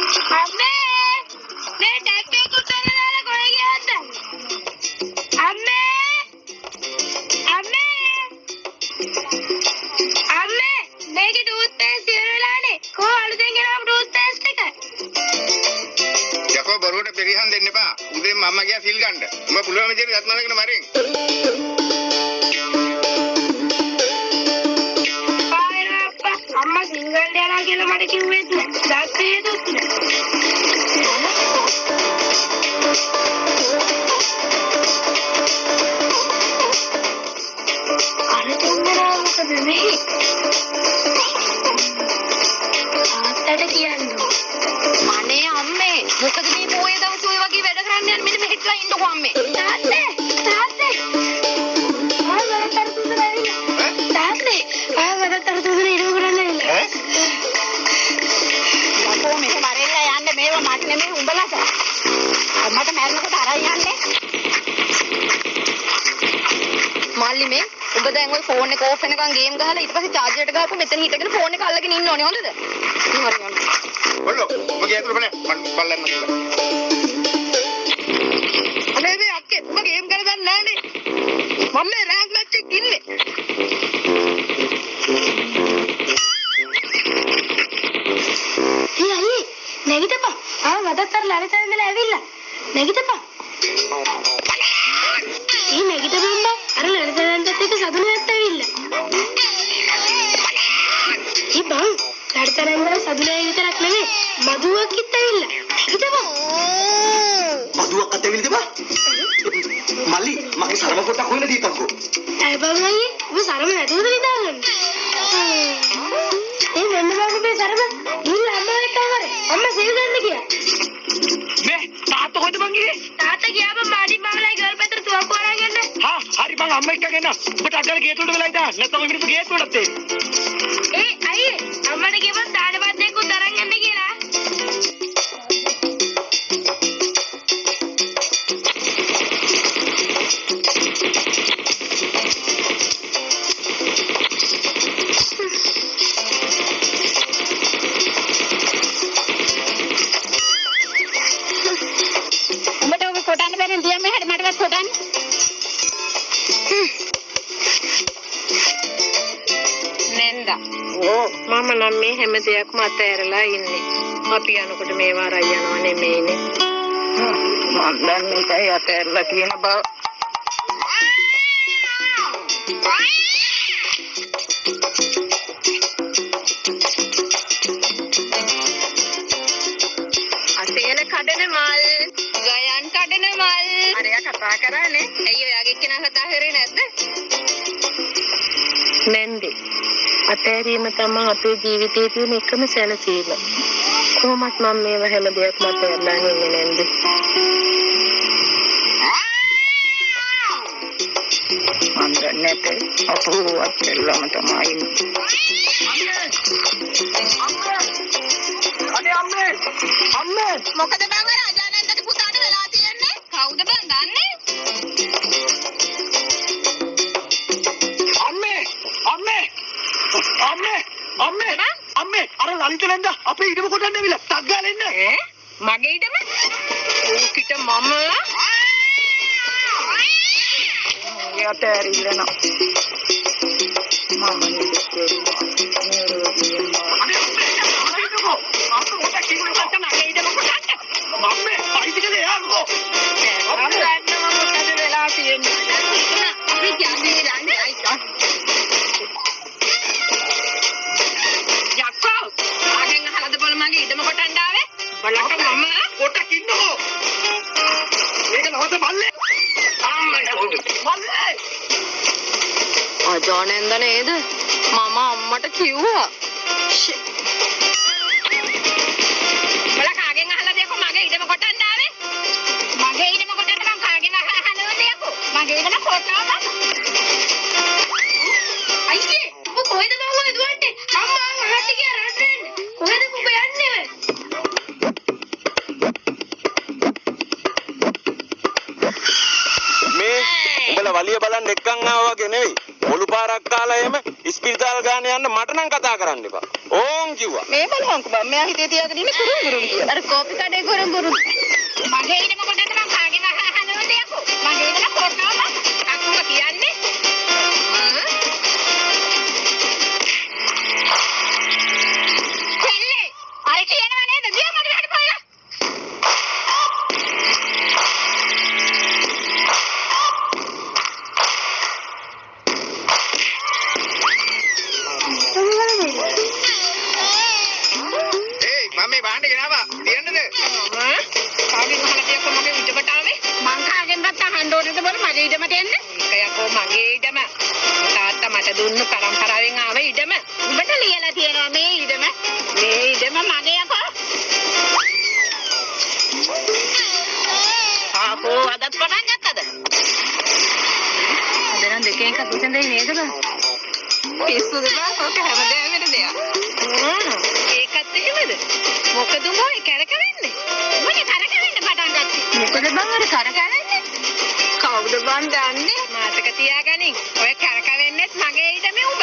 අම්මේ මේ ටැප් එක උඩට දාලා කොහෙ ගියාද? අම්මේ මේකේ ටූත් පේස්ට් ඉවර වෙලානේ. කොහොම අලුතෙන් ගෙනාවු ටූත් පේස්ට් එක? යකෝ බරුවට පෙරිහන් දෙන්න එපා. උදේ මම්මා ගියා සිල් ගන්න. උඹ පුළුවන් විදිහට ගත් මරගෙන මරෙන්. අම්මා සිල් ගන්න යනවා කියලා මට කිව්වෙත් නෑ. දැක්කේ දුත් නෑ. අර තුන්දෙනා මොකද මේ? තාත්තට කියන්න. අනේ අම්මේ මොකද මේ පොයේ දවස් ඔය වගේ වැඩ කරන්න යන්නේ මෙන්න මෙහෙట్లా ඉන්නකෝ අම්මේ. තාත්තේ ආවරතර තුන්දෙනා ඇවිල්ලා. තාත්තේ ආවරතර තුන්දෙනා ඉරව කරන්න ඇවිල්ලා. යකෝ මේක මරෙන්න යන්න මේව මට නෙමෙයි උඹලට. අම්මට මැරෙනකොට අරන් යන්නේ. මල්ලි මේ උඹ දැන් ওই ෆෝන් එක ඕෆ් වෙනකන් ගේම් ගහලා ඊට පස්සේ charger එකට ගහපුවා මෙතන හිටගෙන ෆෝන් එක අල්ලගෙන ඉන්න ඕනේ හොඳද? හරි. බොල්ලෝ මගේ ඇතුළේ බලන්න බලන්න කියලා. අනේ මේ අක්කේ උඹ ගේම් කරලා දන්නේ නැහනේ. මම මේ රෑන්ක් මැච් එකේ ඉන්නේ. අයියේ නැගිටපන්. වදත් කරලා අර තැන ඉඳලා ඇවිල්ලා. නැගිටපන්. නැගිටපන් බා. අර ලඩතැනන්ටත් එක්ක සතුනේත් ඇවිල්ලා. බං ලඩතැනන්ට සතුනේ විතරක් නෙමෙයි මදුවක්කිත් ඇවිල්ලා. නැගිටපන්. මදුවක් අත ඇවිල්ලාද බා? මල්ලි මගේ සරම පොට්ටක් හොයලා දීපන්කෝ. ඇයි බං අයියේ ඔබ සරම නැතුවද නිදාගන්නේ? මෙන්න බං ඔබේ සරම. ඉන්න අම්මා එක්ක කරේ. අම්මා සෙල් ගන්න ගියා. මේ තාත්තා කොහෙද බං ගියේ? තාත්තා ගියා බං මාඩි මාමලයි ගර්ල් පැත්තට තුවක්කු අරන් එන්න. හරි බං අම්මා එක්ක ගෙන්න. ඔබට අඩල ගේට් වලට වෙලා ඉඳා. නැත්නම් ඔය මිනිස්සු ගේට් වලට එයි. අයියේ අම්මට කියපන් දානපත් දෙකකුත් අරන් යන්න කියලා. මම නම් මේ හැම දෙයක්ම අතහැරලා ඉන්නේ. අපි යනකොට මේවා අරන් යනවා නෙමෙයිනේ. මම දන්නේ ඒකයි අතහැරලා තියෙන බව. අසේල කඩන මල්, ගයන් කඩන මල්. අරයා කතා කරන්නේ. ඇයි ඔයාගේ කෙනා කතා කරේ නැද්ද? නැන්දේ. අතෑරීම තමයි අපේ ජීවිතයේ තියෙන එකම සැනසීම. කොහොමත් මම මේව හැම දෙයක්ම අතහැරලා ඉන්නේ නැන්ද? මම දන්නේ නැහැ. අපෝ අතහැරලාම තමයි ඉන්නේ. අම්මේ! මොකද බං අර අජානන්දගේ පුතාට වෙලා තියෙන්නේ? කවුද බං දන්නේ? අම්මේ අර ලලිත නැන්ද අපේ ඉඩම කොටන්න ඇවිල්ලා ටක් ගාලා එන්න. මගේ ඉඩම? ඕකිට මම යට ඇරිලා නෝ. මම නිදෙන්නේ. අනේ අම්මේ මොකක්ද කිව්වද මගේ ඉඩම කොටන්න? මම්මේ අයිතිකද එයාකෝ. අර ගන්න මම මොකද වෙලා තියෙන්නේ? අපි කියන්නේ යන්නේ අයිතා. මගේ ඉඩම කොටන්න ආවේ බලන්න මම කොටක් ඉන්නකෝ මේක නවත බල්ලේ බල්ලේ අජානෙන්ද නේද මම අම්මට කිව්වා බල කාගෙන් අහලා දෙයක්ෝ මගේ ඉඩම කොටන්න ආවේ මගේ ඉඩම කොටන්න මම කාගෙන් අහලා දෙයක්ෝ මගේ ඉඩම කොටනවා අයියේ ඔබ කොහෙද බං ඔය දුවන්නේ අම්මා අහන්න ගියා රටෙන් කොහෙද ඔබ යන්නේ මේ උඹලා වලිය බලන්න එක්කන් ආවා වගේ නෙවෙයි පොළු පාරක් කාලා එම ඉස්පිරිතාල ගාන යන්න මට නම් කතා කරන්න එපා. ඕන් කිව්වා. මේ බලවන්කෝ බං මෙයා හිතේ තියාගෙන ඉන්නේ කුරුම් කුරුම් කියලා. අර කෝපි කඩේ කුරුම් කුරුම්. මගේ ඉඩම කොටද මං කාගේ වහහනවද යකෝ මගේ ඉඩම කොටනවා අකුම කියන්නේ කෙල්ලේ අර කියනවා නේද ගියා මට වැඩ පොයලා ඒයි මම මේ බාණ්ඩේ ගෙනාවා. තියන්නද? කාගෙන් අහලා තියකෝ මගේ ඉඩමට ආවේ මං කාගෙන්වත් අහන්න ඕනද බල මගේ ඉඩමට එන්න යකෝ මගේ ඉඩම තාත්තා මට දුන්නු පරම්පරාවෙන් ආව ඉඩම උඹට ලියලා තියෙනවා මේ ඉඩම මගේ යකෝ ආපෝ අදත් පටන් ගත්තද දැන් දෙකෙන් එකක් විසඳෙන්නේ නේද බං? පිස්සුද බං? ඔක හැමදේම වෙන දෙයක්. ඒකත් එහෙමද මොකද උඹ ඔය කැරකෙන්නේ මොනේ කැරකෙන්න පටන් ගත්තේ මොකද බං අර කරකැවෙන්නේ? කවුද බං දන්නේ? මාතක තියාගනින් ඔය කැරකෙන්නෙත් මගේ ඉඩමේ උඹ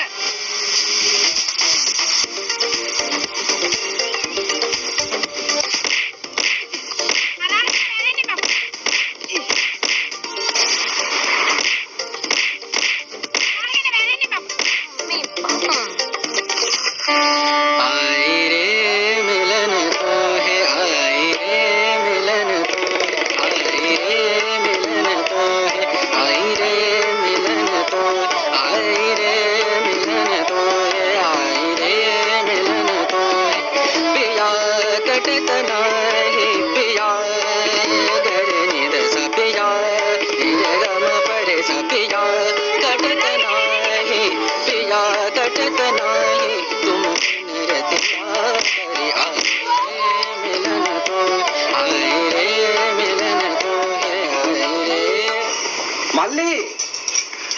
මල්ලි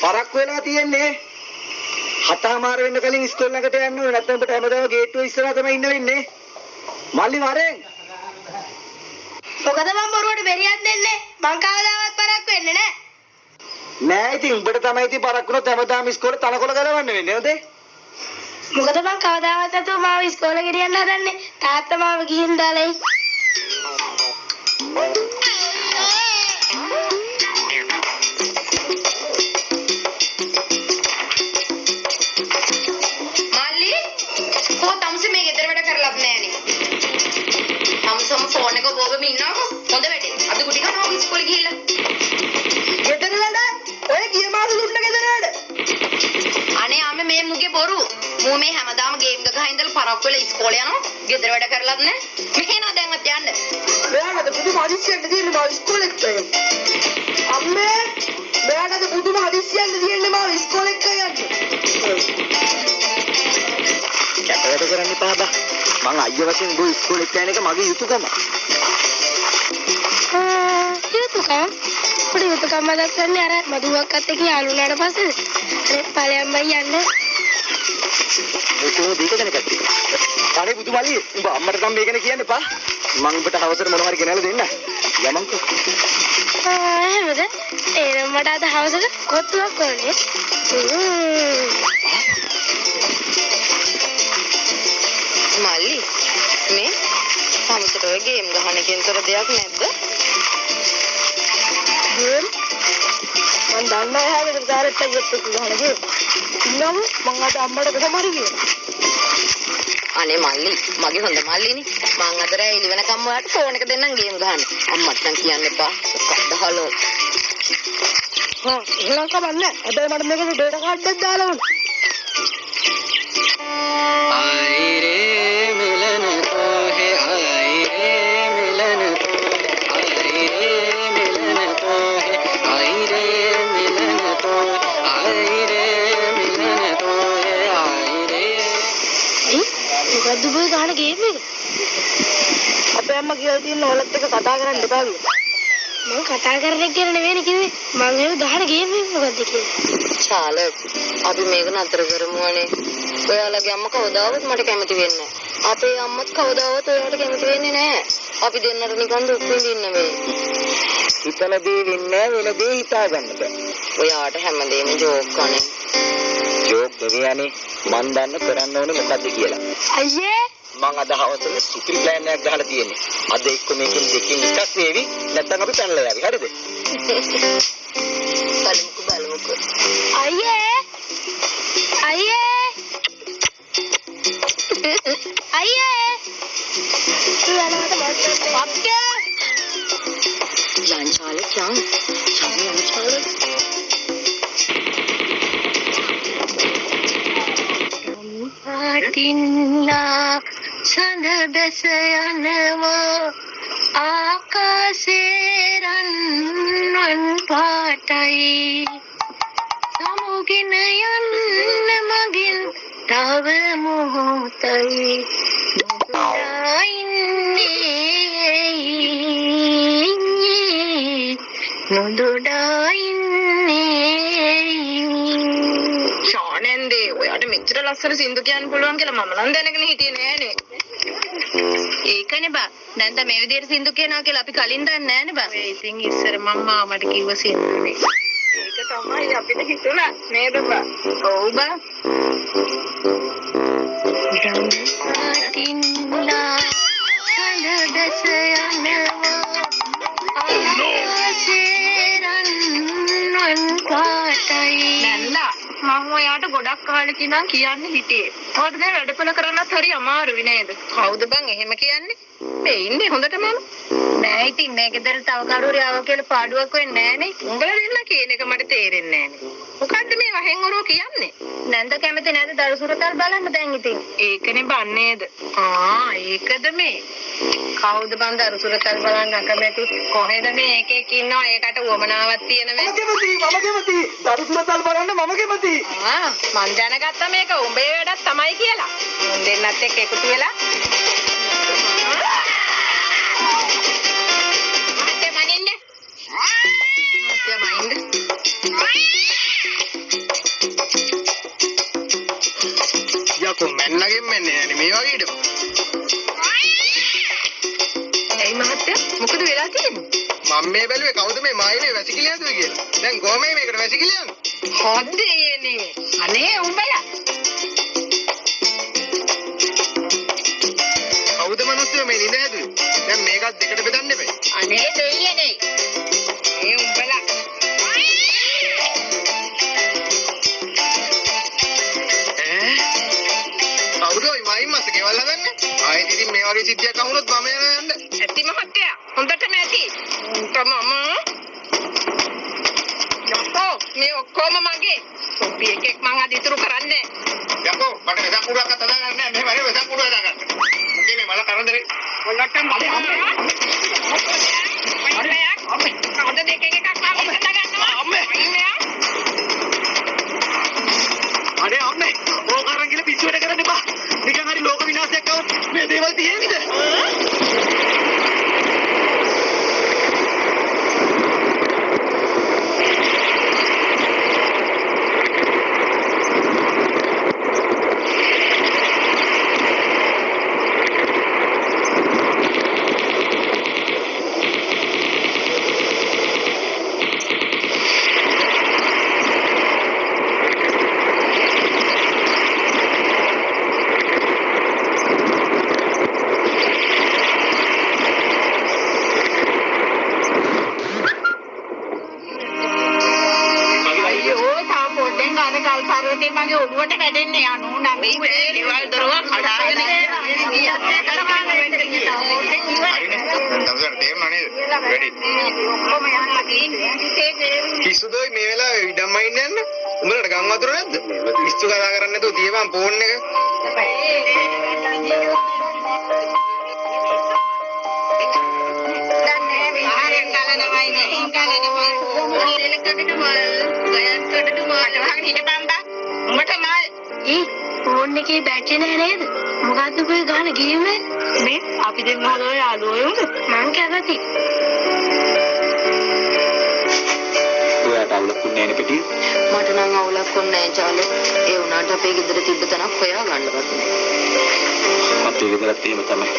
පරක් වෙලා තියෙන්නේ. 7:00 වෙන්න කලින් ඉස්කෝල ළඟට යන්න ඕනේ. නැත්නම් ඔබට හැමදාම ගේට්ටුව ඉස්සරහා තමයි ඉන්න වෙන්නේ. මල්ලි වරෙන්. මොකද මම බොරුවට බෙරියක් දෙන්නේ? මං කවදාවත් පරක් වෙන්නේ නැහැ. නෑ ඉතින් උඹට තමයි ඉතින් පරක් වුණොත් හැමදාම ඉස්කෝලේ තනකොළ ගලවන්න වෙන්නේ නේද? මොකද මං කවදාවත් නැතුව මාව ඉස්කෝලේ ගෙනියන්න හදන්නේ. තාත්තා මාව ගිහින් දාලා එයි. මල්ලි කො තමසි මේ ගෙදර වැඩ කරලත් නෑනේ. තමසම ෆෝන් එක ගෝගෙම ඉන්නවකෝ. හොඳ වැඩේ. අද කුටි කනවා ඉස්කෝලේ ගිහිල්ලා. ගෙදර වැඩ? ඔය ගිය මාස දුන්න ගෙදර වැඩ. අනේ ආමේ මේ මුගේ බොරු. මූ මේ හැමදාම ගේම් ගහ ඉඳලා පරක් වෙලා ඉස්කෝලේ යනවා. ගෙදර වැඩ කරලත් නෑ. මෙහෙ නා දැන්වත් යන්න. මෙයාට පුදුම හදිස්සියක් තියෙන්නේ මාව ඉස්කෝලේ එක්ක යන්න. අම්මේ මෙයාට පුදුම හදිස්සියක් තියෙන්නේ මාව ඉස්කෝලේ එක්ක යන්න. කැපවැට කරන්න එපා බා. මං අයියා වශයෙන් ගෝ ඉස්කෝලේ යන එක මගේ යුතුයකම. යුතුයකම? පොඩි යුතුයකම දැක්කන්නේ අර මදුවක්කත් එක්ක යාළු වුණාට පස්සේද? ඵලයන් බයි යන්න. ඒ කොහොමද ඒක දැනගත්තේ? අනේ බුදුමලි උඹ අම්මට නම් මේකනේ කියන්න එපා. මං උඹට හවසට මොනවා හරි ගෙනල්ලා දෙන්න. යමන්කෝ. එහෙමද? එහෙනම් මට අද හවසට කොත්තුවක් ඕනේ. මල්ලි මේ තමසට ඔය ගේම් ගහන එකෙන් තොර දෙයක් නැද්ද? ගේම්? මං දන්නා හැමදේම ඩයරෙක්ට් එකකට ගහන ගේම්. ඉන්නම මං අද අම්මට කොහොම හරි කියනවා. අනේ මල්ලි මගේ හොඳ මල්ලිනේ. මං අද රෑ එළි වෙනකම් ඔයාලට ෆෝන් එක දෙන්නම් ගේම් ගහන්න. අම්මට නම් කියන්න එපා. කඩහලෝ. එහෙනම් කමන්නේ. හැබැයි මට මේකේ ඩේටා කාඩ් එකක් දාලා ඕන. आयरे मिलन को है आयरे मिलन को आयरे मिलन को है आयरे मिलन को आयरे मिलन को है आयरे මොකද්ද ඔබ ගහන ගේම් එක? අපේ අම්මා කියලා තියෙන ඔයලත් එක්ක කතා කරන්න එපා කියලා. මම කතා කරන එක ගැන නෙවෙයි කිව්වේ. මම ඒක ගහන ගේම් එක මොකද්ද කියලා. චාල අපි මේක නතර කරමු අනේ. ඔයාලගේ අම්මා කවදාවත් මට කැමති වෙන්නේ නැහැ. අපේ අම්මත් කවදාවත් ඔයාලට කැමති වෙන්නේ නැහැ. අපි දෙන්නට නිකන් දුක් විඳින්න මේ. හිතන දේ වෙන්නේ වෙන දේ හිතා ගන්න බෑ. ඔයාට හැමදේම ජෝක් කනේ. ජෝක් දෙවියනේ මන් දන්න කරන්න ඕනේ මොකද්ද කියලා. අයියේ මං අද හවසට සුපිරි ප්ලෑන් එකක් ගහලා තියෙන්නේ. අද එක්ක මේකෙන් දෙකකින් එකක් වේවි නැත්නම් අපි පැනලා යවි. හරිද? බලමුකෝ. අයියේ පාටින්ලා සඳ බැස යනවා ආකාශේ රන්වන් පාටයි සමුගෙන යන්න මගින් තව මොහොතයි නොදොඩා ඉන්නේ ෂානෙන්දේ ඔයාට මෙච්චර ලස්සන සින්දු කියන්න පුළුවන් කියලා මම නම් දැනගෙන හිටියේ නෑනේ. ඒකනේ බා. දැන් තමයි මේ විදිහට සින්දු කියනවා කියලා අපි කලින් දන්නේ නෑනේ බා. ඒ ඉතින් ඉස්සර මම මාමට කිව්ව සින්දුනේ. ඒක තමයි අපිට හිතුණා නේද බා? ඔව් බා. පාටින්ලා සඳ දැස යනවා නැන්දා මම ඔයාට ගොඩක් කාලෙක ඉඳන් කියන්න හිටියේ. ඔයාට දැන් වැඩපල කරන්නත් හරි අමාරුයි නේද? කවුද බං එහෙම කියන්නේ? මේ ඉන්නේ හොඳට මම. නෑ ඉතින් මේ ගෙදර තව කවුරු ආව කියලා පාඩුවක් වෙන්නේ නෑනේ. උඹලා දෙන්න කියන එක මට තේරෙන්නේ නෑනේ. මොකද්ද මේ වහෙන් ඔරෝ කියන්නේ? නැන්ද කැමති නැද්ද දරුසුරතල් බලන්න දැන් ඉතින්. ඒකනේ බන් නේද? ඒකද මේ. කවුද බං දරුසුරතල් බලන්න අකමැති? කොහෙද මේ එකෙක් ඉන්නවා ඒකට උවමනාවක් තියෙනවද? මම කැමති. දරුසුරතල් බලන්න මම කැමති. මං දැනගත්තා මේක උඹේ වැඩක් තමයි කියලා. මුන් දෙන්නත් එක්ක එකතු වෙලා යකෝ මැන්නගෙන් මෙන්නේ නැනේ මේ වගේ ඉඩම. ඒ මහත්තයා මොකද වෙලා තියෙන්නේ? මම මේ බැලුවේ කවුද මේ මායිනේ වැසිකිලි ඇදුවේ කියලා. දැන් කොහමයි මේකට වැසිකිලි යන්නේ? හොද්දේනේ. අනේ උඹලා. කවුද මිනිස්සු මේ නිඳ ඇදුවේ? දැන් මේකත් දෙකට බෙදන්න එපා. අනේ දෙයියනේ. ඒ උඹලා. කවුදෝයි මයින් මාස ගෙවල් හදන්නේ? ආයෙත් ඉතින් මේ වගේ සිද්ධියක් අහුනොත් මම යන්න. ඇති මහත්තයා. හොඳටම ඇති. තමම. යකෝ මේ ඔක්කොම මගේ. සොපි එකෙක් මං අද ඉතුරු කරන්නේ. යකෝ මට වෙසක් පුඩුවක් අත දාගන්න නෑ. මෙහෙම හරි වෙසක් පුඩුවක් දාගන්න. මොකේ මේ මල කරදරේ? ඔන්නටම මල. අද දෙකෙන් එකක් මම ඉස්සලා ගන්නවා. අම්මේ. අනේ අම්මේ ඕක අරන් ගිහලා පිස්සු වැඩ කරන්න එපා. නිකන් හරි ලෝක විනාශයක් આવොත් මේ දේවල් තියෙන්නේද? මගේ ඔළුවට වැටෙන්නේ අනෝ නම් මේ දේවල් දරුවා කඩාගෙන කිසුදෝයි මේ වෙලාවේ ඉඩම්ම ඉන්නේ නැන්න. උඹලට ගම් වතුර නැද්ද? පිස්සු කතා කරන්නේ නැතුව තියපන් ෆෝන් එක. ෆෝන් එකේ බැටරි නැහැ නේද? මොකද්ද ඔය ගාන ගේම් එක? මේ අපි දෙන්න හොඳ යාළුවෝ උද? මං කැමති. ඔයාට අවුලක් වුණේ නැහැ පිටි. මට නම් අවුලක් වුණේ නැහැ චාලේ. ඒ වුණාට අපේ ගෙදර තිබ්බ තැනක් හොයා ගන්නවත් නෑ. අපේ ගෙදරත් එහෙම තමයි.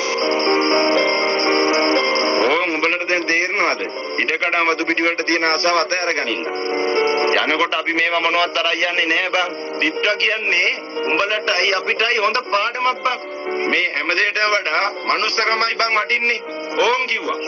උඹලට දැන් තේරෙනවද? ඉඩකඩම් වතු පිටි වලට තියෙන ආසාව අතහැර ගනින්න. යනකොට අපි මේවා මොනවත් අරන් යන්නේ නෑ බං. දිට්ට කියන්නේ උඹලටයි අපිටයි හොඳ පාඩමක් බං. මේ හැම දෙයකටම වඩා මනුස්සකමයි බං වටින්නේ. ඕන් කිව්වා.